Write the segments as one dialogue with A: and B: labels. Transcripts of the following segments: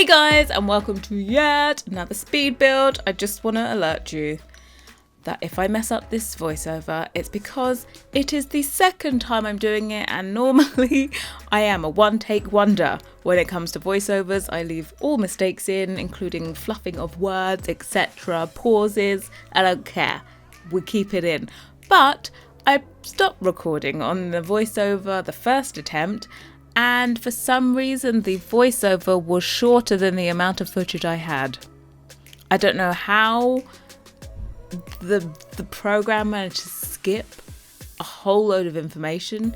A: Hey guys, and welcome to yet another speed build. I just want to alert you that if I mess up this voiceover, it's because it is the second time I'm doing it, and normally I am a one-take wonder when it comes to voiceovers. I leave all mistakes in, including fluffing of words, etc., pauses. I don't care. We keep it in. But I stopped recording on the voiceover the first attempt, and for some reason the voiceover was shorter than the amount of footage I had. I don't know how the program managed to skip a whole load of information.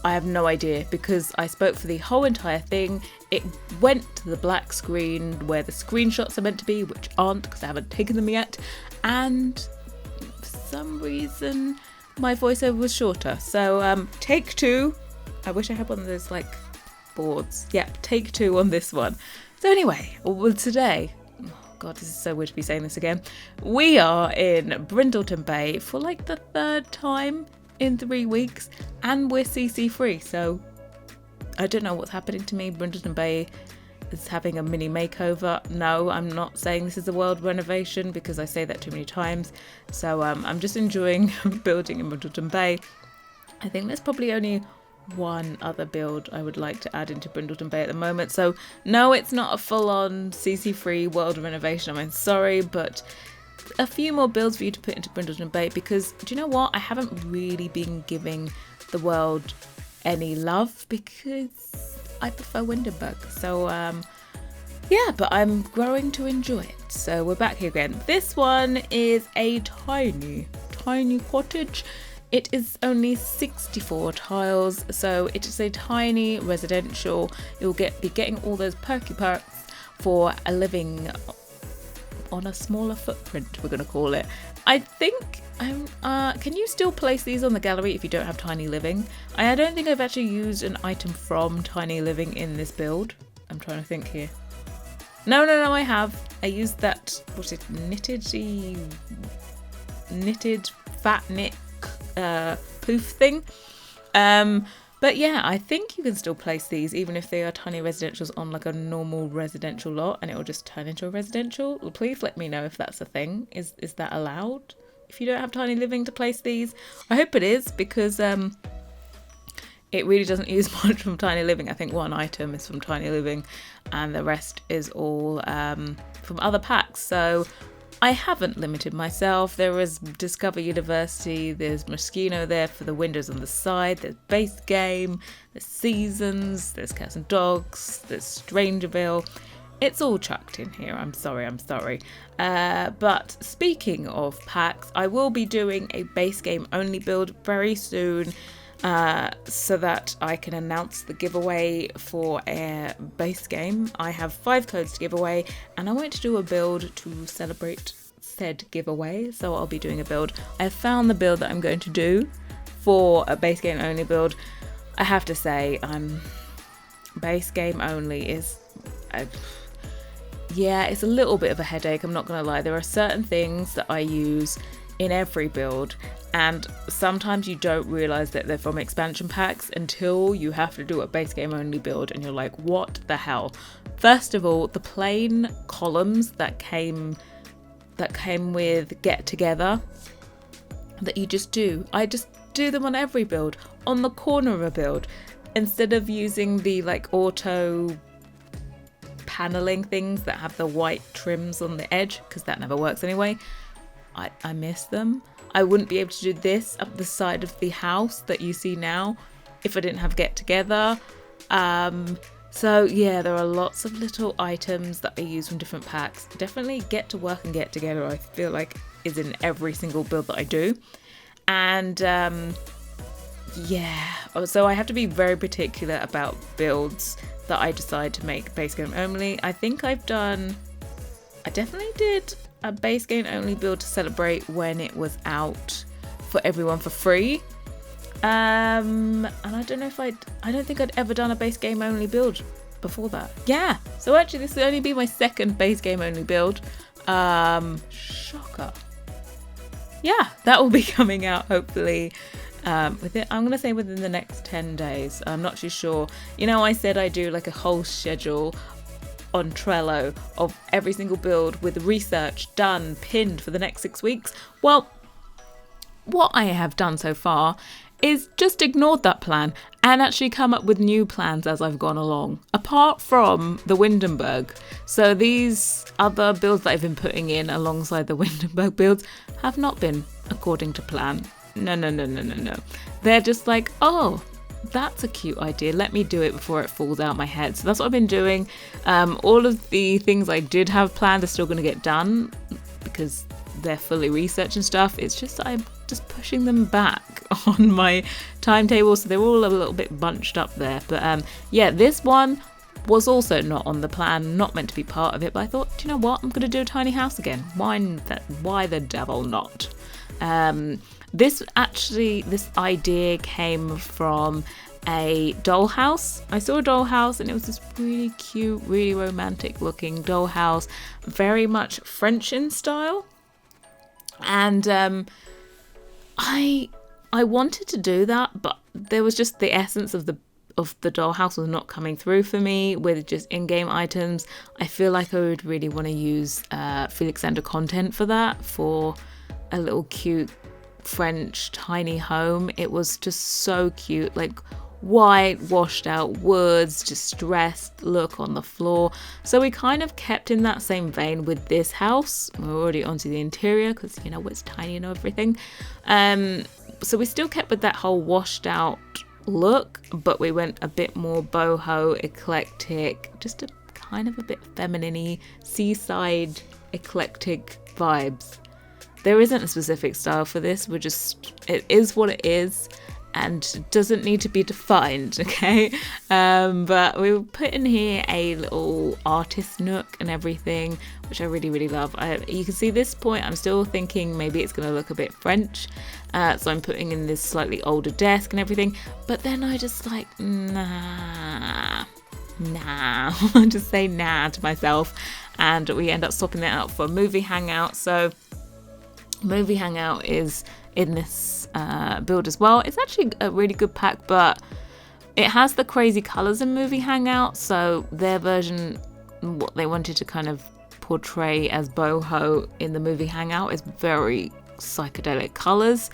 A: I have no idea, because I spoke for the whole entire thing. It went to the black screen where the screenshots are meant to be, which aren't because I haven't taken them yet, and for some reason my voiceover was shorter. So take two. I wish I had one of those like boards. Yeah, take two on this one. So anyway, well, today, oh God, this is so weird to be saying this again. We are in Brindleton Bay for like the third time in 3 weeks, and we're CC free. So I don't know what's happening to me. Brindleton Bay is having a mini makeover. No, I'm not saying this is a world renovation because I say that too many times. So I'm just enjoying building in Brindleton Bay. I think there's probably only one other build I would like to add into Brindleton Bay at the moment. So no, it's not a full-on CC free world renovation. I'm sorry, but a few more builds for you to put into Brindleton Bay, because do you know what? I haven't really been giving the world any love because I prefer Windenburg. So yeah, but I'm growing to enjoy it. So we're back here again. This one is a tiny cottage. It is only 64 tiles, so it is a tiny residential. You'll be getting all those perky perks for a living on a smaller footprint, we're going to call it. I think, can you still place these on the gallery if you don't have Tiny Living? I don't think I've actually used an item from Tiny Living in this build. I'm trying to think here. No, I have. I used that, what's it, knitted fat knit poof thing, but yeah, I think you can still place these even if they are tiny residentials on like a normal residential lot, and it will just turn into a residential. Please let me know if that's a thing. Is that allowed if you don't have Tiny Living to place these? I hope it is, because it really doesn't use much from Tiny Living. I think one item is from Tiny Living and the rest is all from other packs. So I haven't limited myself. There is Discover University, there's Moschino there for the windows on the side, there's Base Game, there's Seasons, there's Cats and Dogs, there's Strangerville. It's all chucked in here. I'm sorry. But speaking of packs, I will be doing a base game only build very soon, so that I can announce the giveaway for a base game. I have 5 codes to give away, and I want to do a build to celebrate said giveaway, so I'll be doing a build. I found the build that I'm going to do for a base game only build. I have to say, base game only is yeah, it's a little bit of a headache, I'm not gonna lie. There are certain things that I use in every build, and sometimes you don't realize that they're from expansion packs until you have to do a base game only build, and you're like, what the hell? First of all, the plain columns that came with Get Together that you just do, I just do them on every build, on the corner of a build, instead of using the like auto paneling things that have the white trims on the edge, because that never works anyway. I miss them. I wouldn't be able to do this up the side of the house that you see now if I didn't have Get Together. So yeah, there are lots of little items that I use from different packs. Definitely Get to Work and Get Together, I feel like, is in every single build that I do. And yeah, so I have to be very particular about builds that I decide to make base game only. I think I definitely did a base game only build to celebrate when it was out for everyone for free. And I don't think I'd ever done a base game only build before that. Yeah, so actually this will only be my second base game only build. Shocker. Yeah, that will be coming out hopefully I'm going to say within the next 10 days. I'm not too sure. You know, I said I do like a whole schedule on Trello of every single build with research done, pinned for the next 6 weeks. Well, what I have done so far is just ignored that plan and actually come up with new plans as I've gone along, apart from the Windenburg. So these other builds that I've been putting in alongside the Windenburg builds have not been according to plan. No. They're just like, oh, that's a cute idea. Let me do it before it falls out my head. So that's what I've been doing. All of the things I did have planned are still going to get done because they're fully researched and stuff. It's just that I'm just pushing them back on my timetable, so they're all a little bit bunched up there. But yeah, this one was also not on the plan, not meant to be part of it, but I thought, do you know what, I'm going to do a tiny house again. Why the devil not? This idea came from a dollhouse. I saw a dollhouse and it was this really cute, really romantic looking dollhouse, very much French in style. And I wanted to do that, but there was just the essence of the dollhouse was not coming through for me with just in-game items. I feel like I would really want to use Felixandra content for that, for a little cute French tiny home. It was just so cute, like white washed out woods, distressed look on the floor. So we kind of kept in that same vein with this house. We're already onto the interior because, you know, it's tiny and everything. So we still kept with that whole washed out look, but we went a bit more boho, eclectic, just a kind of a bit feminine-y, seaside eclectic vibes. There isn't a specific style for this. It is what it is and it doesn't need to be defined, okay? But we put in here a little artist nook and everything, which I really, really love. You can see this point, I'm still thinking maybe it's going to look a bit French. So I'm putting in this slightly older desk and everything. But then I just like, nah. I just say nah to myself. And we end up swapping that out for movie hangout. So movie hangout is in this build as well. It's actually a really good pack, but it has the crazy colors in movie hangout. So their version, what they wanted to kind of portray as boho in the movie hangout, is very psychedelic colors.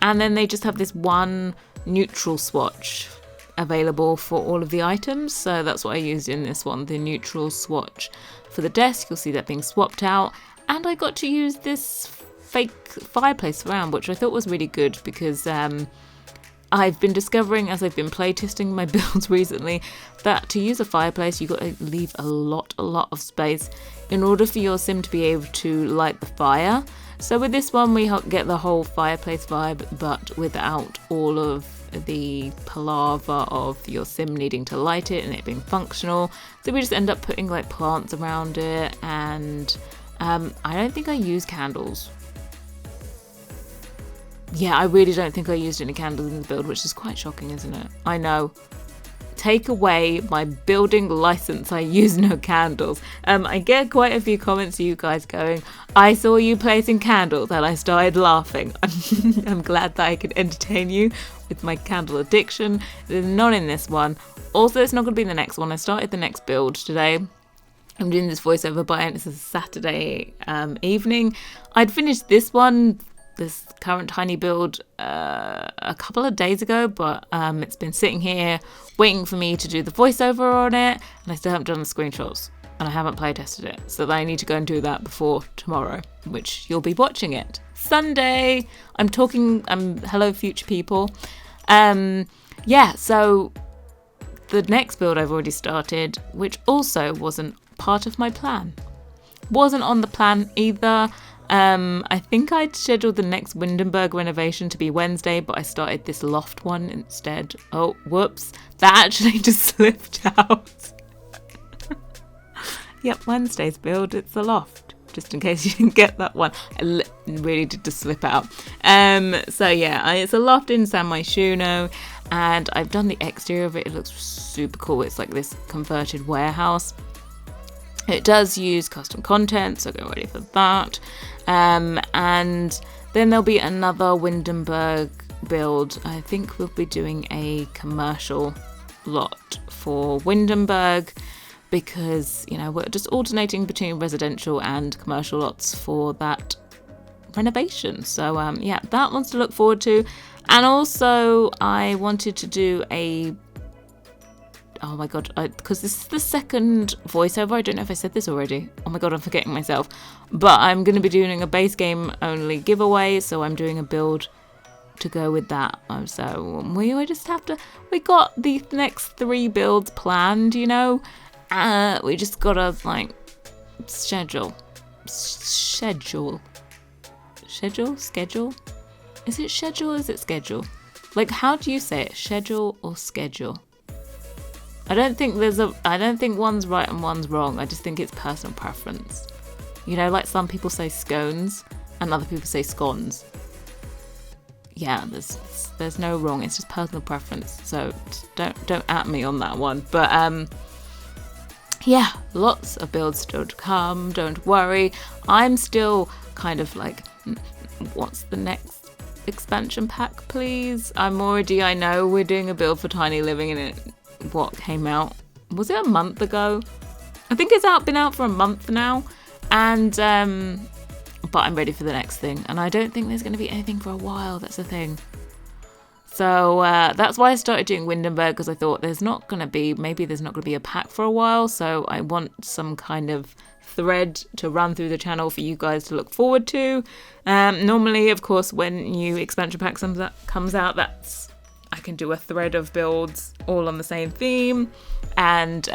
A: And then they just have this one neutral swatch available for all of the items. So that's what I used in this one, the neutral swatch for the desk. You'll see that being swapped out. And I got to use this fake fireplace surround, which I thought was really good because I've been discovering as I've been playtesting my builds recently that to use a fireplace you've got to leave a lot of space in order for your sim to be able to light the fire. So with this one we get the whole fireplace vibe, but without all of the palaver of your sim needing to light it and it being functional. So we just end up putting like plants around it, and I don't think I use candles. Yeah, I really don't think I used any candles in the build, which is quite shocking, isn't it? I know. Take away my building license, I use no candles. I get quite a few comments of you guys going, I saw you placing candles, and I started laughing. I'm glad that I could entertain you with my candle addiction. There's none in this one. Also, it's not going to be in the next one. I started the next build today. I'm doing this voiceover by it. It's a Saturday evening. I'd finished this one, this current tiny build, a couple of days ago, but it's been sitting here waiting for me to do the voiceover on it, and I still haven't done the screenshots, and I haven't play tested it, so I need to go and do that before tomorrow, which you'll be watching it Sunday. Hello future people. Yeah, so the next build I've already started, which also wasn't part of my plan, wasn't on the plan either. I think I'd scheduled the next Windenburg renovation to be Wednesday, but I started this loft one instead. Oh, whoops. That actually just slipped out. Yep, Wednesday's build, it's the loft. Just in case you didn't get that one. I really did just slip out. So yeah, it's a loft in San Myshuno, and I've done the exterior of it. It looks super cool. It's like this converted warehouse. It does use custom content, so get ready for that. And then there'll be another Windenburg build. I think we'll be doing a commercial lot for Windenburg, because, you know, we're just alternating between residential and commercial lots for that renovation. So yeah, that one's to look forward to. And also I wanted to do oh my god, because this is the second voiceover. I don't know if I said this already. Oh my god, I'm forgetting myself. But I'm going to be doing a base game only giveaway, so I'm doing a build to go with that. So we got the next 3 builds planned, you know. We just gotta like schedule. Is it schedule? Is it schedule? Like, how do you say it? Schedule or schedule? I don't think one's right and one's wrong. I just think it's personal preference. You know, like some people say scones and other people say scones. Yeah, there's no wrong. It's just personal preference. So don't at me on that one. But yeah, lots of builds still to come. Don't worry. I'm still kind of like, what's the next expansion pack, please? I know we're doing a build for Tiny Living, and what came out, was it a month ago? I think it's been out for a month now, and but I'm ready for the next thing, and I don't think there's going to be anything for a while. That's the thing. So that's why I started doing Windenburg, because I thought there's not going to be a pack for a while, so I want some kind of thread to run through the channel for you guys to look forward to. Normally, of course, when new expansion pack comes out, I can do a thread of builds all on the same theme, and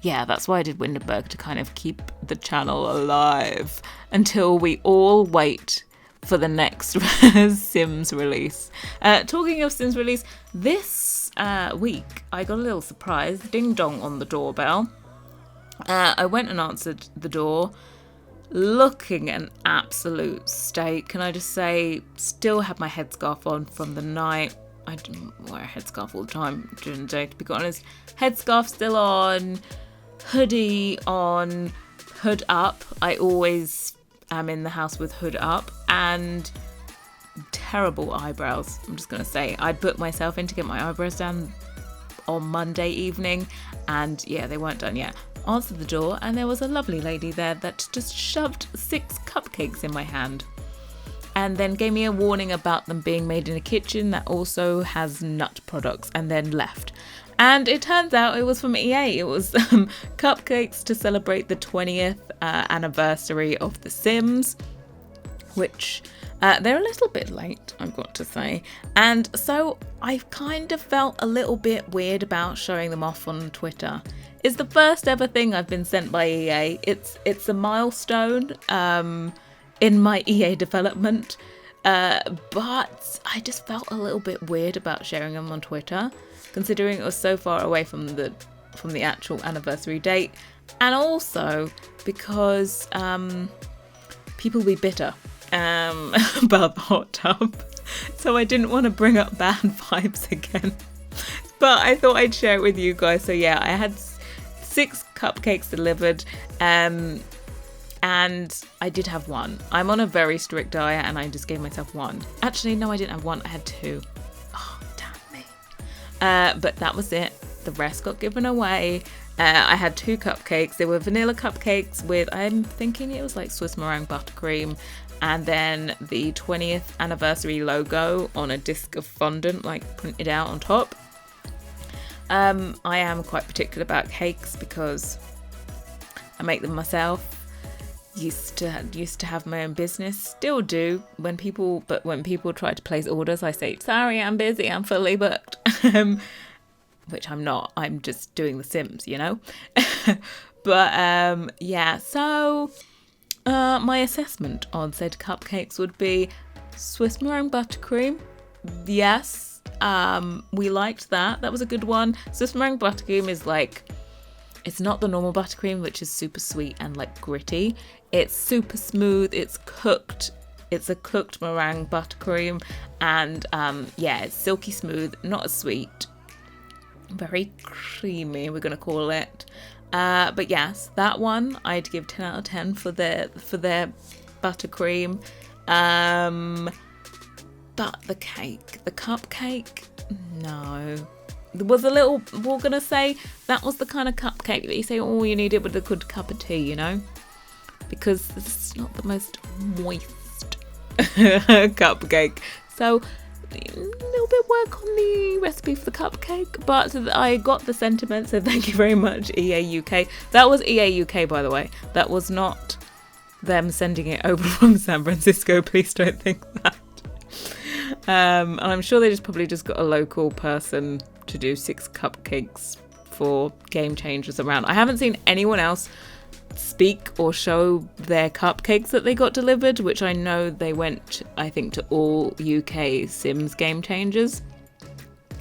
A: yeah, that's why I did Windenburg, to kind of keep the channel alive until we all wait for the next Sims release. Talking of Sims release, this week I got a little surprise, ding dong on the doorbell. I went and answered the door, looking an absolute state. Can I just say, still have my headscarf on from the night. I didn't wear a headscarf all the time during the day, to be honest. Headscarf still on, hoodie on, hood up. I always am in the house with hood up, and terrible eyebrows. I'm just going to say, I booked myself in to get my eyebrows done on Monday evening, and yeah, they weren't done yet. Answered the door, and there was a lovely lady there that just shoved 6 cupcakes in my hand, and then gave me a warning about them being made in a kitchen that also has nut products, and then left. And it turns out it was from EA. It was cupcakes to celebrate the 20th anniversary of The Sims, which they're a little bit late, I've got to say. And so I kind of felt a little bit weird about showing them off on Twitter. It's the first ever thing I've been sent by EA. It's a milestone in my EA development, but I just felt a little bit weird about sharing them on Twitter, considering it was so far away from the actual anniversary date, and also because people will be bitter about the hot tub, so I didn't want to bring up bad vibes again. But I thought I'd share it with you guys. So yeah, I had 6 cupcakes delivered, and I did have 1. I'm on a very strict diet, and I just gave myself 1. Actually, no, I didn't have 1. I had 2. Oh, damn me. But that was it. The rest got given away. I had 2 cupcakes. They were vanilla cupcakes with, I'm thinking it was like Swiss meringue buttercream, and then the 20th anniversary logo on a disc of fondant, like printed out on top. I am quite particular about cakes because I make them myself. Used to have my own business, still do. When people try to place orders, I say, sorry, I'm busy, I'm fully booked. Which I'm not. I'm just doing The Sims, you know. But yeah, so my assessment on said cupcakes would be Swiss meringue buttercream. Yes, we liked that. That was a good one. Swiss meringue buttercream is like, it's not the normal buttercream, which is super sweet and like gritty. It's super smooth. It's cooked. It's a cooked meringue buttercream, and yeah, it's silky smooth, not as sweet. Very creamy, we're gonna call it. But yes, that one I'd give 10 out of 10 for their buttercream. But the cupcake, no. There was a little, we're gonna say that was the kind of cupcake cupcake that you say, oh, you need it with a good cup of tea, you know? Because it's not the most moist cupcake. So a little bit work on the recipe for the cupcake, but I got the sentiment, so thank you very much, EA UK. That was EA UK, by the way. That was not them sending it over from San Francisco. Please don't think that. And I'm sure they probably just got a local person to do 6 cupcakes for Game Changers around. I haven't seen anyone else speak or show their cupcakes that they got delivered, which I know they went, I think, to all UK Sims Game Changers,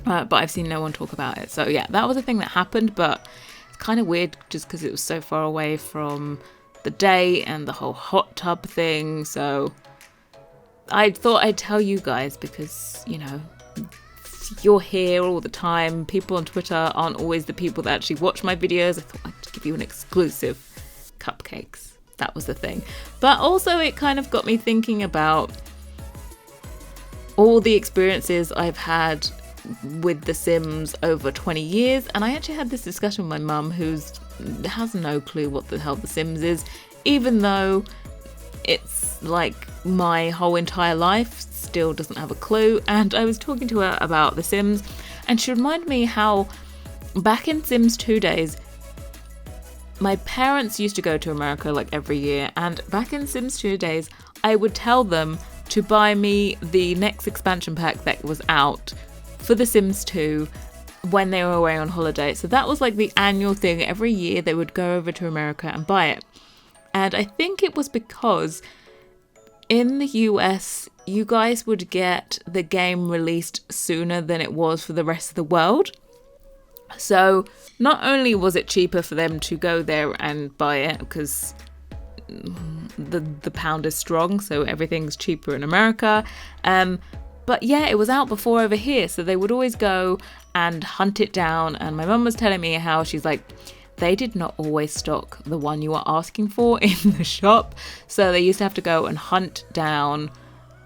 A: but I've seen no one talk about it. So yeah, that was a thing that happened, but it's kind of weird just because it was so far away from the day and the whole hot tub thing. So I thought I'd tell you guys because, you know, you're here all the time. People on Twitter aren't always the people that actually watch my videos. I thought I'd give you an exclusive cupcakes. That was the thing. But also it kind of got me thinking about all the experiences I've had with The Sims over 20 years. And I actually had this discussion with my mum, who has no clue what the hell The Sims is, even though it's like my whole entire life, still doesn't have a clue. And I was talking to her about The Sims, and she reminded me how back in Sims 2 days, my parents used to go to America like every year, and back in Sims 2 days, I would tell them to buy me the next expansion pack that was out for The Sims 2 when they were away on holiday. So that was like the annual thing. Every year they would go over to America and buy it. And I think it was because in the US, you guys would get the game released sooner than it was for the rest of the world. So not only was it cheaper for them to go there and buy it because the pound is strong, so everything's cheaper in America. But yeah, it was out before over here, so they would always go and hunt it down. And my mum was telling me how she's like, they did not always stock the one you were asking for in the shop. So they used to have to go and hunt down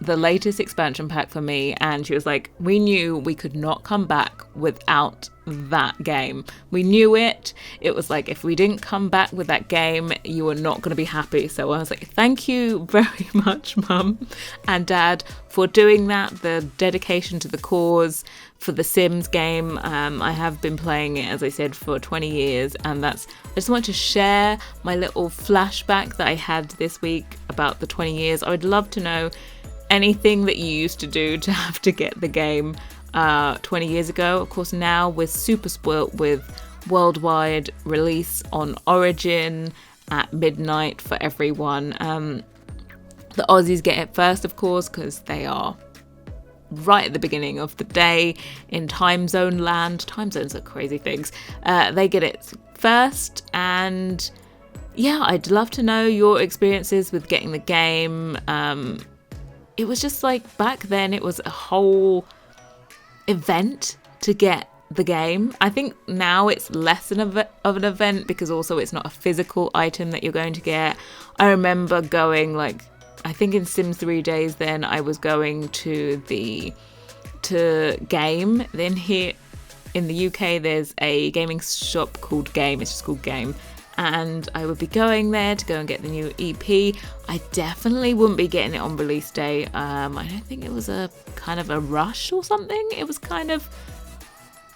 A: the latest expansion pack for me. And she was like, we knew we could not come back without that game. We knew it. It was like, if we didn't come back with that game, you were not going to be happy. So I was like, thank you very much, Mum and Dad, for doing that. The dedication to the cause for the Sims game. I have been playing it, as I said, for 20 years, and I just want to share my little flashback that I had this week about the 20 years. I would love to know anything that you used to do to have to get the game 20 years ago. Of course, now we're super spoilt with worldwide release on Origin at midnight for everyone. The Aussies get it first, of course, because they are right at the beginning of the day in time zone land. Time zones are crazy things. They get it first, and yeah, I'd love to know your experiences with getting the game. It was just like back then it was a whole event to get the game. I think now it's less of an event because also it's not a physical item that you're going to get. I remember going I think in Sims 3 days then I was going to Game. Then here in the UK there's a gaming shop called Game. It's just called Game. And I would be going there to go and get the new EP. I definitely wouldn't be getting it on release day. I don't think it was a kind of a rush or something. It was kind of,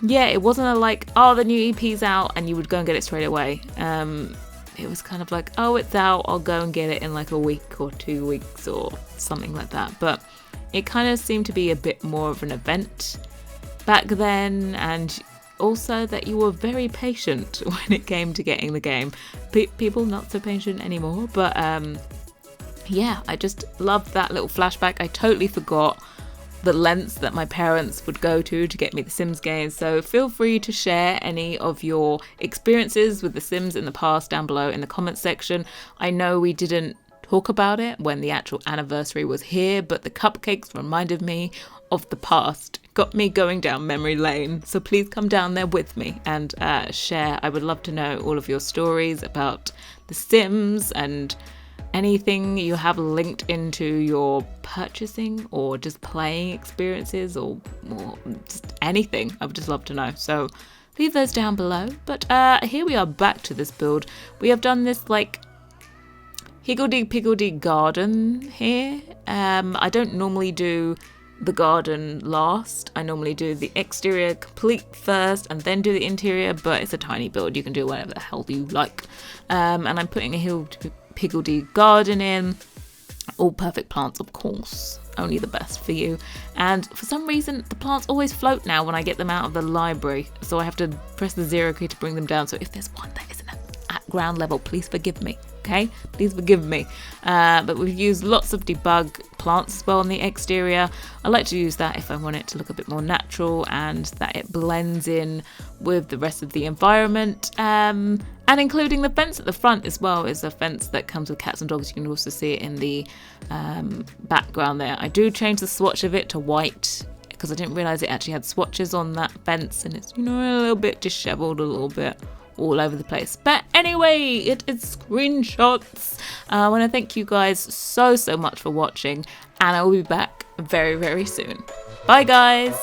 A: yeah, it wasn't the new EP's out and you would go and get it straight away. It was kind of like, oh, it's out, I'll go and get it in like a week or 2 weeks or something like that. But it kind of seemed to be a bit more of an event back then, and also that you were very patient when it came to getting the game. People not so patient anymore, but yeah, I just loved that little flashback. I totally forgot the lengths that my parents would go to get me the Sims games. So feel free to share any of your experiences with the Sims in the past down below in the comments section. I know we didn't talk about it when the actual anniversary was here, but the cupcakes reminded me of the past. Got me going down memory lane. So please come down there with me and share. I would love to know all of your stories about the Sims and anything you have linked into your purchasing or just playing experiences or just anything. I would just love to know. So leave those down below. But here we are back to this build. We have done this like higgledy-piggledy garden here. I don't normally do the garden last. I normally do the exterior complete first and then do the interior, but it's a tiny build. You can do whatever the hell you like. And I'm putting a higgledy garden in. All perfect plants, of course. Only the best for you. And for some reason, the plants always float now when I get them out of the library. So I have to press the 0 key to bring them down. So if there's one that isn't at ground level, please forgive me. Okay, please forgive me. But we've used lots of debug plants as well on the exterior. I like to use that if I want it to look a bit more natural and that it blends in with the rest of the environment. And including the fence at the front as well is a fence that comes with cats and dogs. You can also see it in the background there. I do change the swatch of it to white because I didn't realise it actually had swatches on that fence, and it's, you know, a little bit dishevelled, a little bit all over the place. But anyway, it is screenshots. I want to thank you guys so much for watching, and I will be back very soon. Bye guys.